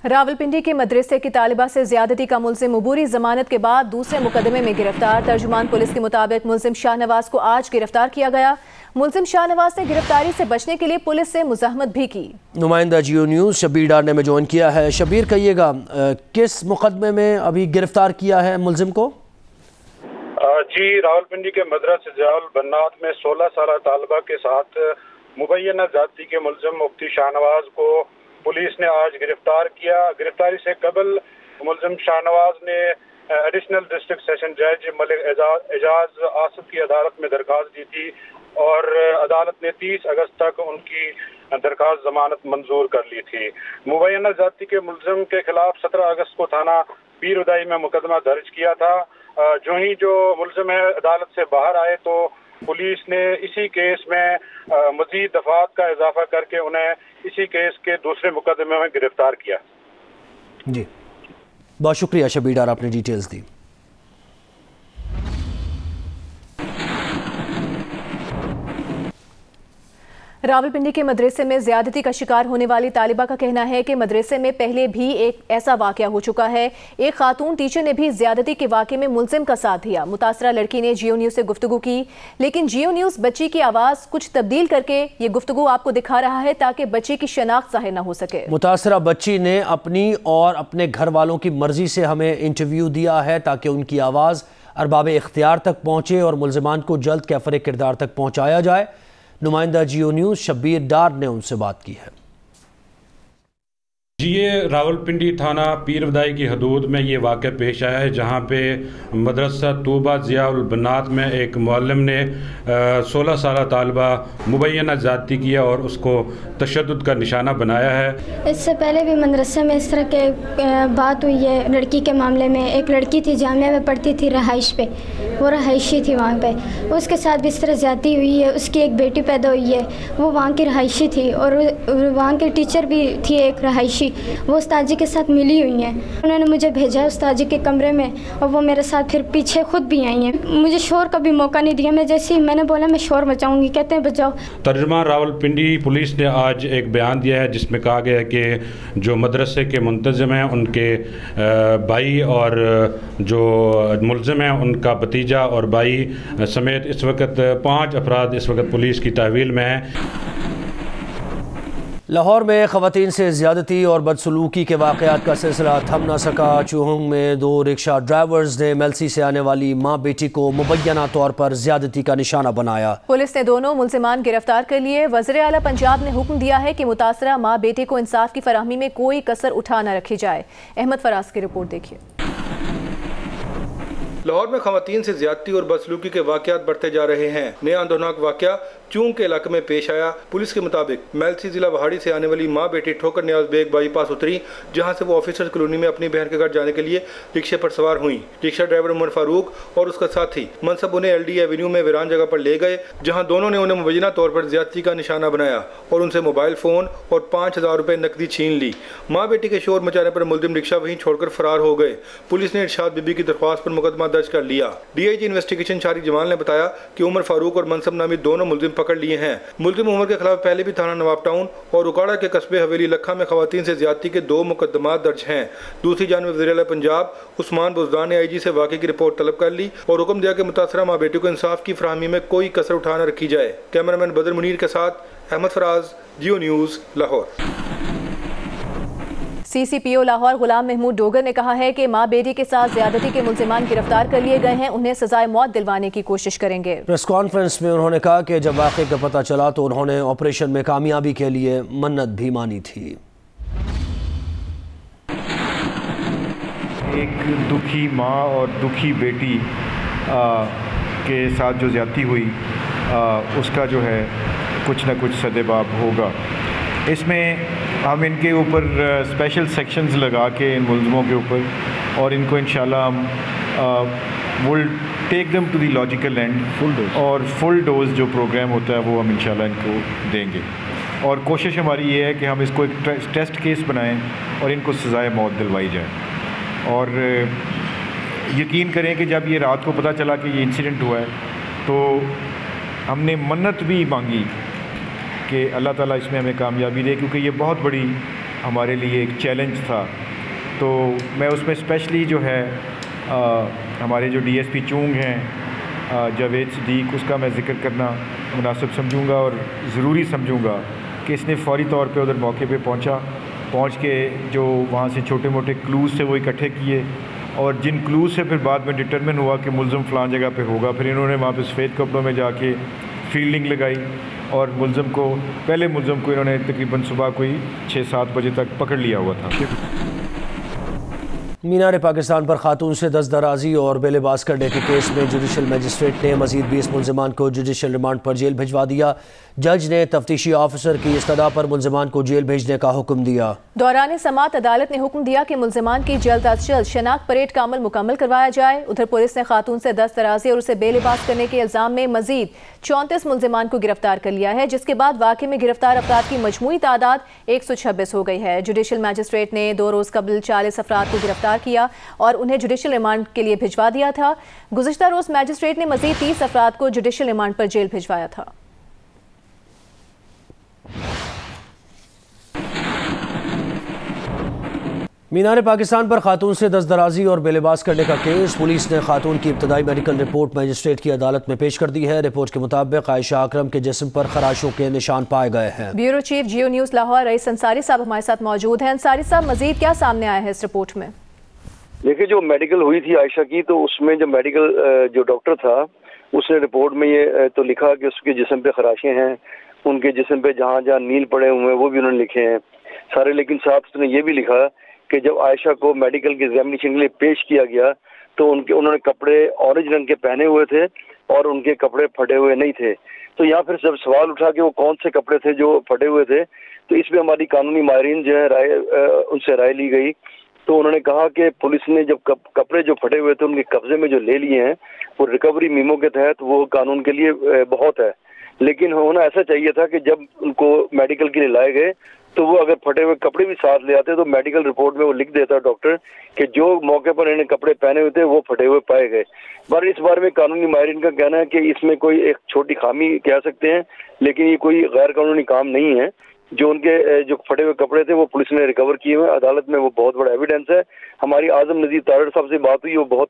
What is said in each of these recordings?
रावलपिंडी के मदरसे की तालिबा से ज्यादती का मुलजिम अबूरी जमानत के बाद दूसरे मुकदमे में गिरफ्तार। तर्जुमान पुलिस के मुताबिक मुलजिम शाहनवाज को आज गिरफ्तार किया गया। मुलजिम शाहनवाज ने गिरफ्तारी से बचने के लिए पुलिस से मुज़ाहमत भी की। नुमाइंदा जियो न्यूज़ शबीर डार ने ज्वाइन किया है। शबीर, कहिएगा किस मुकदमे में अभी गिरफ्तार किया है मुलजिम को? जी, रावलपिंडी के मदरसे ज़ियाउल बन्नात में 16 साल तालिबा के साथ मुबैना जाति के मुलजिम मुफ्ती शाहनवाज को पुलिस ने आज गिरफ्तार किया। गिरफ्तारी से कबल मुलजिम शाहनवाज ने एडिशनल डिस्ट्रिक्ट सेशन जज मलिक एजाज आसिफ की अदालत में दरखास्त दी थी और अदालत ने 30 अगस्त तक उनकी दरखास्त जमानत मंजूर कर ली थी। मुबैना जाति के मुलजिम के खिलाफ 17 अगस्त को थाना पीरउदाई में मुकदमा दर्ज किया था। जो ही जो मुलजिम है अदालत से बाहर आए तो पुलिस ने इसी केस में मजीद दफात का इजाफा करके उन्हें इसी केस के दूसरे मुकदमे में गिरफ्तार किया। जी, बहुत शुक्रिया शबीर डार, आपने डिटेल्स दी। रावलपिंडी के मदरसे में ज्यादती का शिकार होने वाली तालिबा का कहना है कि मदरसे में पहले भी एक ऐसा वाकया हो चुका है। एक खातून टीचर ने भी ज्यादती के वाकये में मुलजिम का साथ दिया। मुतासरा लड़की ने जियो न्यूज़ से गुफ्तगू की, लेकिन जियो न्यूज़ बच्ची की आवाज़ कुछ तब्दील करके ये गुफ्तगू आपको दिखा रहा है ताकि बच्ची की शनाख्त ज़ाहिर न हो सके। मुतासरा बच्ची ने अपनी और अपने घर वालों की मर्जी से हमें इंटरव्यू दिया है ताकि उनकी आवाज़ अरबाब इख्तियार तक पहुँचे और मुलजिमान को जल्द कैफर किरदार तक पहुँचाया जाए। नुमाइंदा जियो न्यूज़ शबीर डार ने उनसे बात की है। जी, ये रावलपिंडी थाना पीरवदाई की हदूद में ये वाक़या पेश आया है, जहाँ पे मदरसा तूबा ज़ियाउल बन्नात में एक मुअल्लिम ने 16 साल तालिबा मुबैना ज़ाती किया और उसको तशद्दुद का निशाना बनाया है। इससे पहले भी मदरसे में इस तरह के बात हुई है लड़की के मामले में। एक लड़की थी, जामिया में पढ़ती थी, रहाइश पे, वो रहायशी थी वहाँ पे, उसके साथ भी इस तरह ज़्यादती हुई है। उसकी एक बेटी पैदा हुई है, वो वहाँ की रहायशी थी और वहाँ के टीचर भी थी एक रहायशी, वो उस्ताद जी के साथ मिली हुई हैं। उन्होंने मुझे भेजा उस्ताद जी के कमरे में और वो मेरे साथ फिर पीछे खुद भी आई हैं। मुझे शोर का भी मौका नहीं दिया। मैं जैसे ही मैंने बोला मैं शोर मचाऊंगी, कहते हैं बचाओ। तर्जुमान रावलपिंडी पुलिस ने आज एक बयान दिया है जिसमें कहा गया है कि जो मदरसे के मुंतज़िम हैं उनके भाई और जो मुलजिम हैं उनका भतीजा और भाई समेत इस वक्त 5 अफराद इस वक्त पुलिस की तहवील में हैं। लाहौर में ख़वातीन से ज़्यादती और बदसलूकी के वाक़यात का सिलसिला थम न सका। चूहंग में 2 रिक्शा ड्राइवर्स ने मेलसी से आने वाली माँ बेटी को मुबैना तौर पर ज़्यादती का निशाना बनाया। पुलिस ने दोनों मुलजिमान गिरफ्तार कर लिए। वज़ीर आला पंजाब ने हुक्म दिया है कि मुतासरा माँ बेटी को इंसाफ की फराहमी में कोई कसर उठा न रखी जाए। अहमद फराज की रिपोर्ट देखिए। लाहौर में ख़वातीन से ज्यादती और बदसलूकी के वाक़यात बढ़ते जा रहे हैं। नया अंदरनाक वाक़या चूंग के इलाके में पेश आया। पुलिस के मुताबिक मेलसी जिला वहाड़ी से आने वाली माँ बेटी ठोकर न्याज बेग बाईपास उतरी, जहां से वो ऑफिसर्स कॉलोनी में अपनी बहन के घर जाने के लिए रिक्शे पर सवार हुई। रिक्शा ड्राइवर उमर फारूक और उसका साथी मनसब उन्हें LD एवेन्यू में वीरान जगह पर ले गए, जहाँ दोनों ने उन्हें मुबैना तौर पर ज्यादती का निशाना बनाया और उनसे मोबाइल फ़ोन और 5000 रुपये नकदी छीन ली। माँ बेटी के शोर मचाने पर मुलजिम रिक्शा वहीं छोड़कर फरार हो गए। पुलिस ने इरशाद बीबी की दरख्वास्त पर मुकदमा दर्ज कर लिया। DIG इन्वेस्टिगेशन शारी जमाल ने बताया कि उमर फारूक और मनसब नामी दोनों मुलजिम पकड़ लिए हैं। मुलजिम उमर के खिलाफ पहले भी थाना नवाब टाउन और उकाड़ा के कस्बे हवेली लखा में ख़वातीन से ज्यादती के 2 मुकदमा दर्ज हैं। दूसरी जानब वज़ीर आला पंजाब उस्मान बुज़दान ने IG से वाक़े की रिपोर्ट तलब कर ली और हुक्म दिया कि मुतासरा माँ बेटी को इंसाफ की फराहमी में कोई कसर उठा न रखी जाए। कैमरामैन बदर मुनीर के साथ अहमद फराज, जियो न्यूज़, लाहौर। CCPO लाहौर गुलाम महमूद डोगर ने कहा है कि माँ बेटी के साथ ज्यादती के मुलजिमान गिरफ्तार कर लिए गए हैं, उन्हें सजाए मौत दिलवाने की कोशिश करेंगे। प्रेस कॉन्फ्रेंस में उन्होंने कहा कि जब वाक़े का पता चला तो उन्होंने ऑपरेशन में कामयाबी के लिए मन्नत भी मानी थी। एक दुखी माँ और दुखी बेटी के साथ जो ज्यादती हुई उसका जो है कुछ न कुछ सदेबाब होगा। इसमें हम इनके ऊपर स्पेशल सेक्शंस लगा के इन मुलज़िमों के ऊपर और इनको इंशाल्लाह हम will take them to the logical end और फुल डोज जो प्रोग्राम होता है वो हम इंशाल्लाह इनको देंगे। और कोशिश हमारी ये है कि हम इसको एक टेस्ट केस बनाएं और इनको सज़ाए मौत दिलवाई जाए। और यकीन करें कि जब ये रात को पता चला कि ये इंसिडेंट हुआ है तो हमने मन्नत भी मांगी कि अल्लाह ताला इसमें हमें कामयाबी दे, क्योंकि ये बहुत बड़ी हमारे लिए एक चैलेंज था। तो मैं उसमें स्पेशली जो है हमारे जो DSP चूंग हैं जावेद सिद्दीक, उसका मैं ज़िक्र करना मुनासिब समझूंगा और ज़रूरी समझूंगा कि इसने फ़ौरी तौर पे उधर मौके पे पहुंच के जो वहाँ से छोटे मोटे क्लूज़ थे वो इकट्ठे किए, और जिन क्लूज़ से फिर बाद में डिटरमिन हुआ कि मुलज़म फ़लाँ जगह पे होगा, फिर इन्होंने वहाँ पे सफ़ेद कपड़ों में जाके फील्डिंग लगाई और पहले मुलज़म को इन्होंने तकरीबन सुबह कोई 6-7 बजे तक पकड़ लिया हुआ था। मीनार पाकिस्तान पर खातून से दस्तदराजी और बेलिबास करने के केस में जुडिशल मजिस्ट्रेट ने मजीद 20 मुलजमान को जुडिशल रिमांड पर जेल भिजवा दिया। जज ने तफ्तीशी ऑफिसर की इस्तदा पर मुलजमान को जेल भेजने का हुक्म दिया। दौरान समाअत अदालत ने हुक्म दिया कि मुलजमान की जल्द अज जल्द शनाख्त परेड का अमल मुकम्मल करवाया जाए। उधर पुलिस ने खातून से दस्तदराजी और उसे बेलिबास करने के इल्जाम में मजीद 34 मुलजमान को गिरफ्तार कर लिया है, जिसके बाद वाक़े में गिरफ्तार अफराद की मजमूई तादाद 126 हो गई है। जुडिशल मजिस्ट्रेट ने 2 रोज़ कबल 40 अफराद को गिरफ्तार किया और उन्हें जुडिशल रिमांड के लिए भिजवा दिया था। गुज़िश्ता रोज़ मजिस्ट्रेट ने मजीद 30 अफराद को जुडिशल रिमांड पर जेल भिजवाया था। मीनार पाकिस्तान पर खातून से दस्तदराजी और बेलिबास करने का केस, पुलिस ने खातून की इब्तदाई मेडिकल रिपोर्ट मजिस्ट्रेट की अदालत में पेश कर दी है। रिपोर्ट के मुताबिक आयशा अकरम के जिस्म पर खराशों के निशान पाए गए हैं। ब्यूरो चीफ जियो न्यूज़ लाहौर रईस अंसारी साहब हमारे साथ मौजूद हैं। अंसारी साहब, मजीद क्या सामने आया है इस रिपोर्ट में? देखिए, जो मेडिकल हुई थी आयशा की, तो उसमें जो मेडिकल जो डॉक्टर था उसने रिपोर्ट में ये तो लिखा कि उसके जिस्म पे खराशें हैं, उनके जिस्म पे जहाँ जहाँ नील पड़े हुए हैं वो भी उन्होंने लिखे हैं सारे। लेकिन साथ उसने ये भी लिखा कि जब आयशा को मेडिकल की एग्जामिनेशन के लिए पेश किया गया तो उन्होंने कपड़े ऑरेंज रंग के पहने हुए थे और उनके कपड़े फटे हुए नहीं थे। तो यहाँ फिर जब सवाल उठा कि वो कौन से कपड़े थे जो फटे हुए थे, तो इसमें हमारी कानूनी माहिरीन जो है उनसे राय ली गई। तो उन्होंने कहा कि पुलिस ने जब कपड़े जो फटे हुए थे उनके कब्जे में जो ले लिए हैं वो रिकवरी मीमो के तहत वो कानून के लिए बहुत है। लेकिन होना ऐसा चाहिए था कि जब उनको मेडिकल के लिए लाए गए तो वो अगर फटे हुए कपड़े भी साथ ले आते तो मेडिकल रिपोर्ट में वो लिख देता डॉक्टर कि जो मौके पर इन्हें कपड़े पहने हुए थे वो फटे हुए पाए गए। पर इस बारे में कानूनी माहिरीन का कहना है कि इसमें कोई एक छोटी खामी कह सकते हैं, लेकिन ये कोई गैर कानूनी काम नहीं है। जो उनके जो फटे हुए कपड़े थे वो पुलिस ने रिकवर किए हुए, अदालत में वो बहुत बड़ा एविडेंस है। हमारी आजम नजीर तारड़ साहब से बात हुई, वो बहुत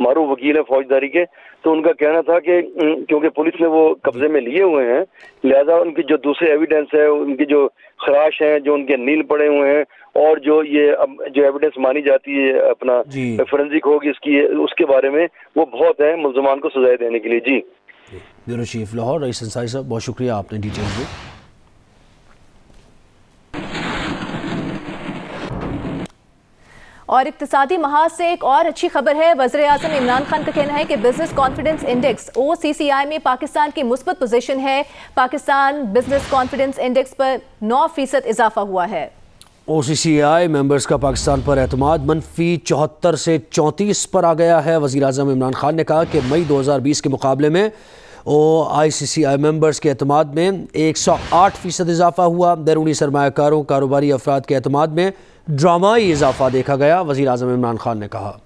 मारूफ वकील है फौजदारी के, तो उनका कहना था कि क्योंकि पुलिस ने वो कब्जे में लिए हुए हैं, लिहाजा उनकी जो दूसरे एविडेंस है, उनकी जो खराश हैं, जो उनके नील पड़े हुए हैं और जो ये जो एविडेंस मानी जाती है अपना फोरेंसिक होगी इसकी, उसके बारे में वो बहुत है मुल्ज़मान को सजाएं देने के लिए। जी, bureau chief Lahore rice Ansari साहब, बहुत शुक्रिया, आपने डिटेल्स दी। और इक्तिसादी महाज से एक और अच्छी खबर है। वज़ीर आज़म इमरान खान का कहना है कि बिजनेस कॉन्फिडेंस इंडेक्स OCCI में पाकिस्तान की मुस्बत पोजीशन है। पाकिस्तान बिजनेस कॉन्फिडेंस इंडेक्स पर 9% इजाफा हुआ है। OCCI मेंबर्स का पाकिस्तान पर एतमाद -74 से 34 पर आ गया है। वज़ीर आज़म इमरान खान ने कहा कि मई 2020 के मुकाबले में OICCI मेंबर्स के एतमाद में 108% इजाफा हुआ। बैरूनी सरमायाकारों, कारोबारी अफराद के एतमाद में ड्रामाई इजाफा देखा गया, वज़ीर आज़म इमरान खान ने कहा।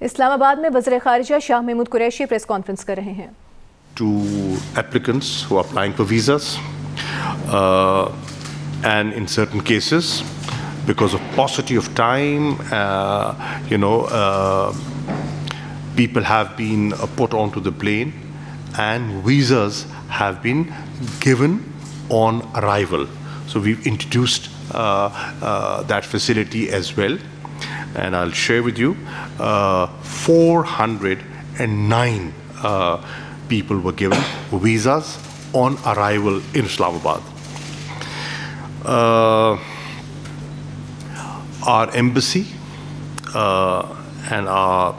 इस्लामाबाद में वज़ीर ख़ारिजा शाह महमूद कुरैशी प्रेस कॉन्फ्रेंस कर रहे हैं। To applicants who are applying for visas, and in certain cases, because of paucity of time, people have been put onto the plane, and visas have been given on arrival. So we've introduced that facility as well, and I'll share with you 409 people were given visas on arrival in Islamabad. Our embassy and our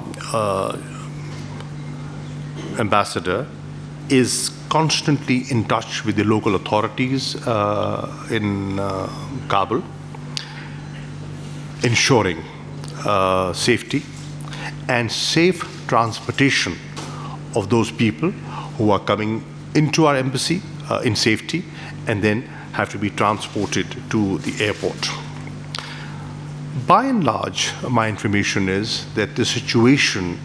ambassador is constantly in touch with the local authorities in Kabul, ensuring safety and safe transportation of those people who are coming into our embassy in safety and then have to be transported to the airport. By and large, my information is that the situation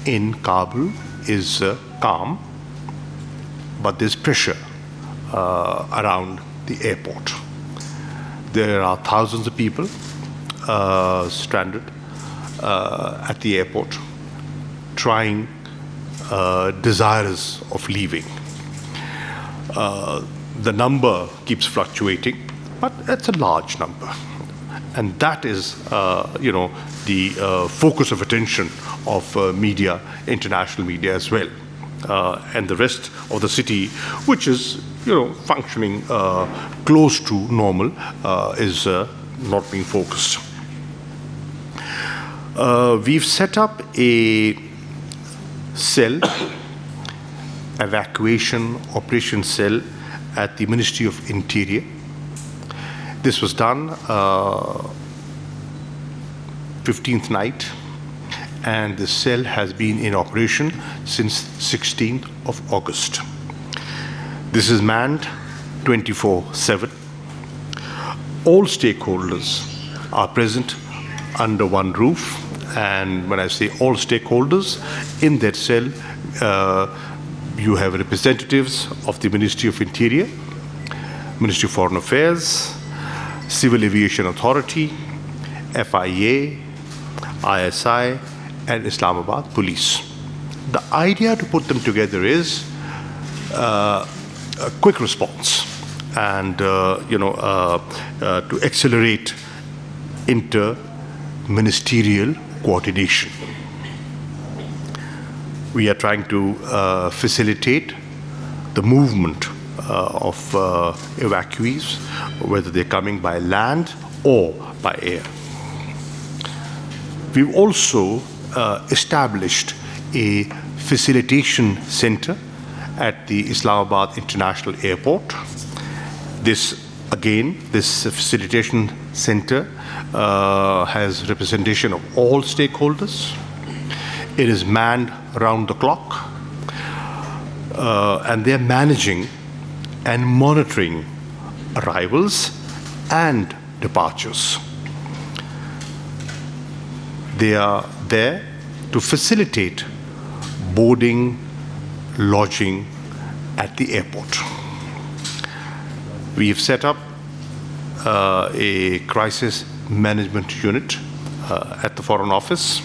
in Kabul is calm but there's pressure around the airport. There are thousands of people stranded at the airport, trying, desirous of leaving. The number keeps fluctuating, but it's a large number. And that is, the focus of attention of media, international media as well. And the rest of the city, which is, functioning close to normal, is not being focused. We've set up a cell, evacuation operation cell at the Ministry of Interior. This was done 15th night, and the cell has been in operation since 16th of August. This is manned 24/7. All stakeholders are present under one roof, and when I say all stakeholders, in that cell you have representatives of the Ministry of Interior, Ministry of Foreign Affairs, Civil Aviation Authority, FIA, ISI, and Islamabad Police. The idea to put them together is a quick response and to accelerate inter-ministerial coordination. We are trying to facilitate the movement of evacuees, whether they're coming by land or by air. We've also established a facilitation center at the Islamabad International Airport. This facilitation center has representation of all stakeholders. It is manned round the clock, and they're managing and monitoring arrivals and departures. They are there to facilitate boarding, lodging at the airport. We have set up a crisis management unit at the Foreign Office,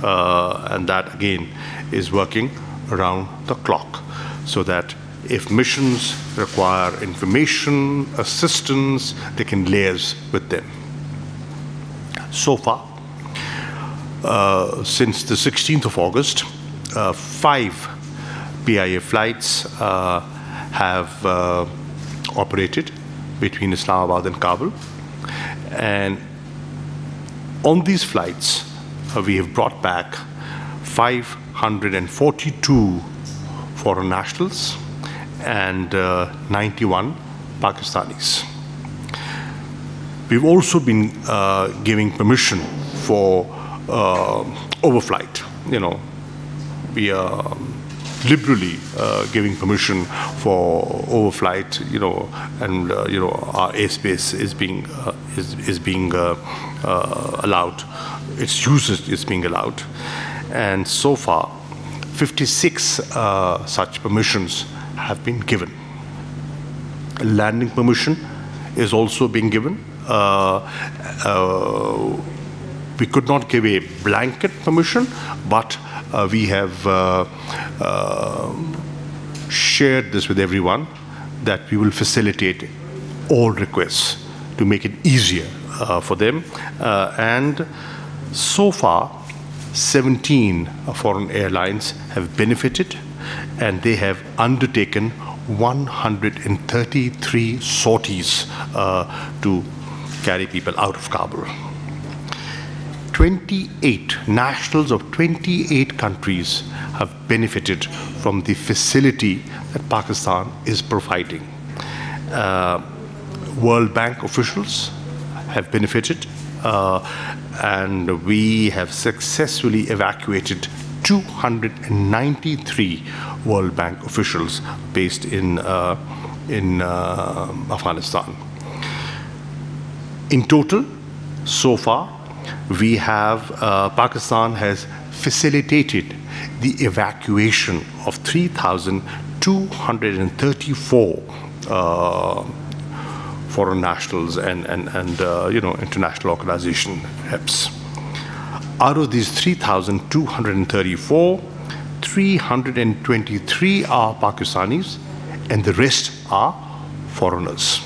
and that again is working around the clock, so that if missions require information, assistance, they can liaise with them. So far, since the 16th of August, 5 PIA flights have operated between Islamabad and Kabul. And on these flights, we have brought back 542 foreign nationals and 91 Pakistanis. We've also been giving permission for overflight. We are liberally giving permission for overflight, and our airspace is being allowed. Its usage is being allowed, and so far, 56 such permissions have been given. A landing permission is also being given. We could not give a blanket permission, but we have shared this with everyone, that we will facilitate all requests to make it easier for them. And so far, 17 foreign airlines have benefited, and they have undertaken 133 sorties to carry people out of Kabul. 28 nationals of 28 countries have benefited from the facility that Pakistan is providing. World Bank officials have benefited, and we have successfully evacuated 293 World Bank officials based in Afghanistan. In total, so far, we have, Pakistan has facilitated the evacuation of 3,200 234 foreign nationals and international organization reps. Out of these 3,234, 323 are Pakistanis and the rest are foreigners.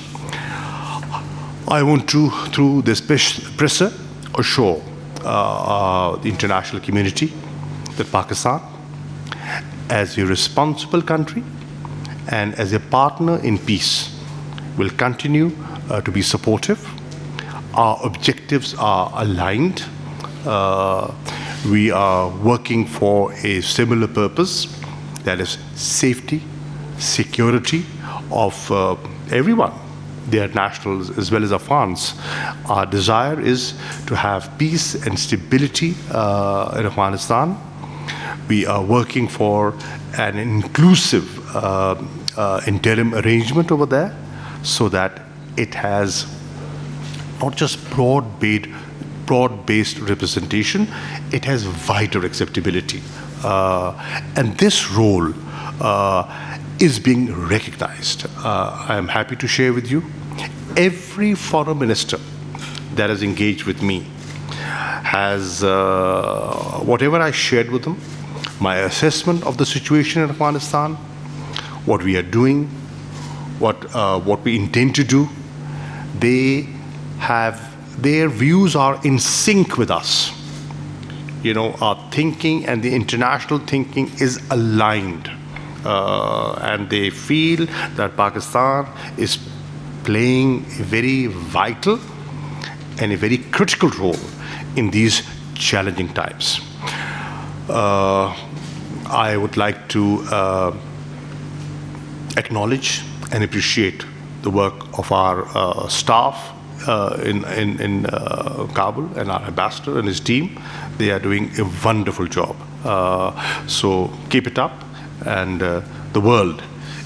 I want to, through this presser, assure the international community that Pakistan, as a responsible country and as a partner in peace, will continue to be supportive. Our objectives are aligned. We are working for a similar purpose, that is safety, security of everyone, their nationals as well as Afghans. Our desire is to have peace and stability in Afghanistan. We are working for an inclusive interim arrangement over there so that it has not just broad-based representation, it has wider acceptability. And this role is being recognized. I am happy to share with you, every foreign minister that has engaged with me has, whatever I shared with them, my assessment of the situation in Afghanistan, what we are doing, what we intend to do, their views are in sync with us. Our thinking and the international thinking is aligned. And they feel that Pakistan is playing a very vital and a very critical role in these challenging times. I would like to acknowledge and appreciate the work of our staff in Kabul and our ambassador and his team. They are doing a wonderful job. So keep it up, and the world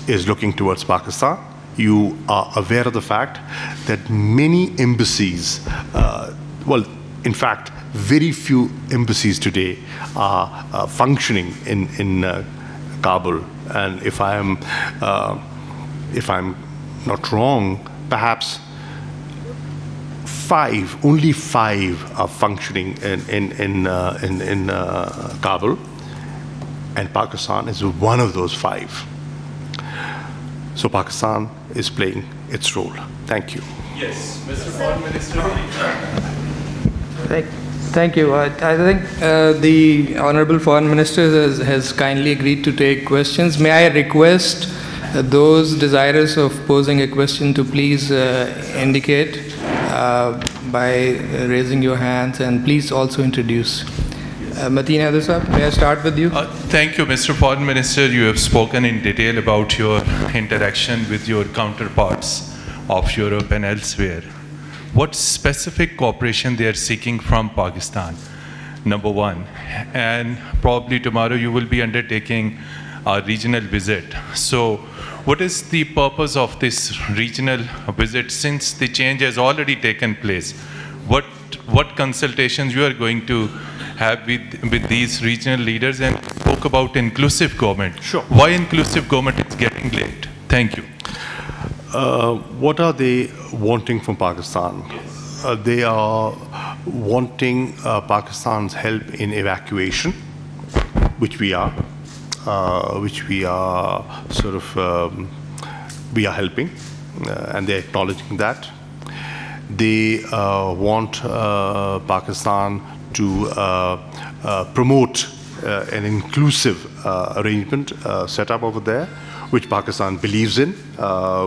is looking towards Pakistan. You are aware of the fact that many embassies, in fact, very few embassies today are functioning in Kabul. And if I'm not wrong, perhaps only five are functioning in Kabul, and Pakistan is one of those five. So Pakistan is playing its role. Thank you. Yes, Mr. Foreign Minister. Thank you. I think the Honorable Foreign Minister has kindly agreed to take questions. May I request those desirous of posing a question to please indicate by raising your hands, and please also introduce. Mateen Haider Sahab, may I start with you? Thank you, Mr. Foreign Minister. You have spoken in detail about your interaction with your counterparts of Europe and elsewhere. What specific cooperation they are seeking from Pakistan? Number one. And probably tomorrow you will be undertaking a regional visit. So what is the purpose of this regional visit, since the change has already taken place? What consultations you are going to have with these regional leaders? And spoke about inclusive government. Sure. Why inclusive government is getting late? Thank you. What are they wanting from Pakistan? They are wanting Pakistan's help in evacuation, which we are we are helping, and they're acknowledging that. They want Pakistan to promote an inclusive arrangement set up over there, which Pakistan believes in.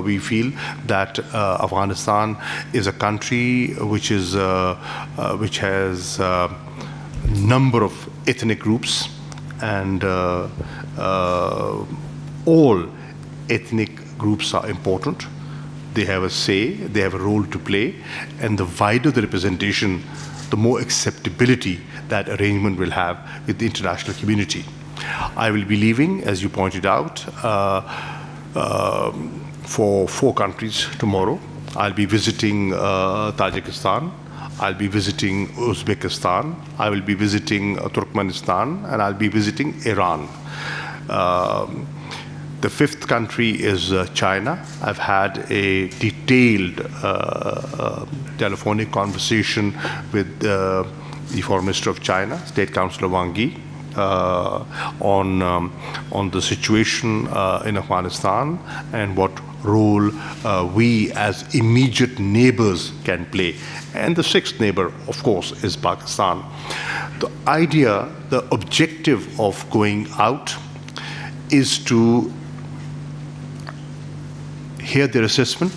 We feel that Afghanistan is a country which has a number of ethnic groups, and all ethnic groups are important. They have a say, they have a role to play, and the wider the representation, the more acceptability that arrangement will have with the international community. I will be leaving, as you pointed out, for 4 countries tomorrow. I'll be visiting Tajikistan, I'll be visiting Uzbekistan, I will be visiting Turkmenistan, and I'll be visiting Iran. The fifth country is China. I've had a detailed telephonic conversation with the Foreign Minister of China, State Councillor Wang Yi, on the situation in Afghanistan and what role we as immediate neighbors can play. And the sixth neighbor, of course, is Pakistan. The idea, the objective of going out is to hear their assessment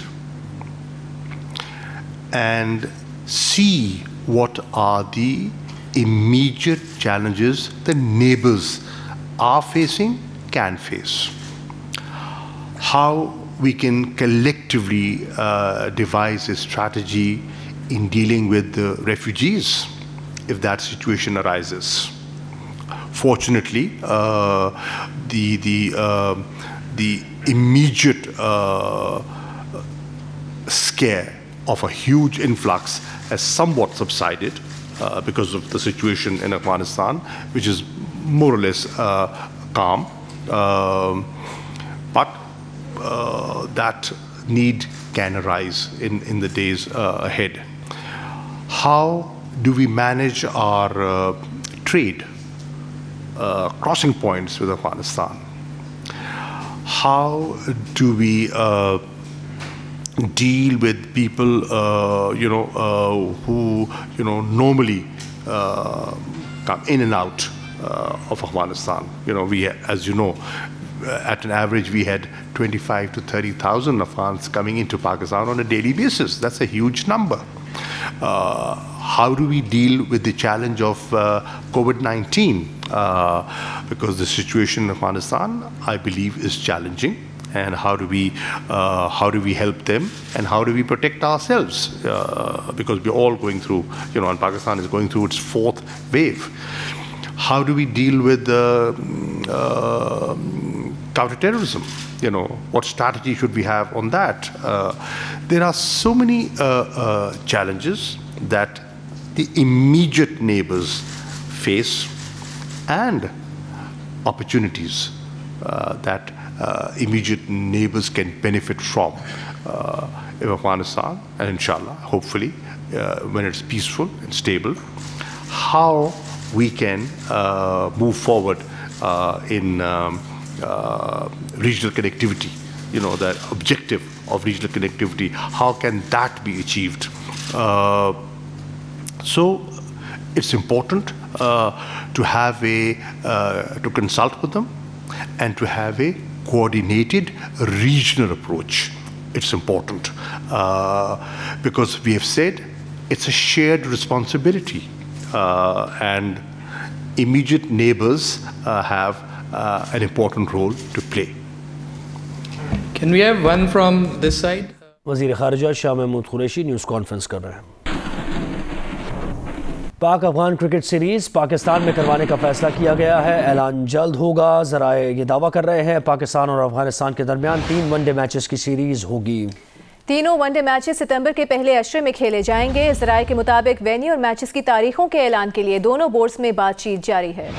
and see what are the immediate challenges the neighbors are facing, can face. How we can collectively devise a strategy in dealing with the refugees if that situation arises. Fortunately, the immediate scare of a huge influx has somewhat subsided because of the situation in Afghanistan, which is more or less calm. But that need can arise in the days ahead. How do we manage our trade, crossing points with Afghanistan? How do we deal with people, who, normally come in and out of Afghanistan? We, as you know, at an average, we had 25 to 30,000 Afghans coming into Pakistan on a daily basis. That's a huge number. How do we deal with the challenge of COVID-19? Because the situation in Afghanistan, I believe, is challenging. And how do we help them, and how do we protect ourselves? Because we're all going through, and Pakistan is going through its fourth wave. How do we deal with counterterrorism? What strategy should we have on that? There are so many challenges that the immediate neighbors face, and opportunities that immediate neighbors can benefit from in Afghanistan, and inshallah, hopefully, when it's peaceful and stable, how we can move forward in regional connectivity. That objective of regional connectivity, how can that be achieved? So it's important to have to consult with them and to have a coordinated regional approach. It's important because we have said it's a shared responsibility, and immediate neighbors have an important role to play. Can we have one from this side? वज़ीर ख़ारिजा Shah Mahmood Qureshi news conference कर रहे हैं। पाक Afghan cricket series Pakistan में करवाने का फैसला किया गया है। ऐलान जल्द होगा। ज़राए ये दावा कर रहे हैं पाकिस्तान और अफगानिस्तान के दरमियान 3 वनडे मैचेस की सीरीज़ होगी। तीनों वनडे मैचेस सितंबर के पहले अशरे में खेले जाएंगे। ज़राए के मुताबिक वेन्यू और मैचेस की तारीखों के ऐलान के लिए दोनों बोर्ड्स में बातचीत जारी है।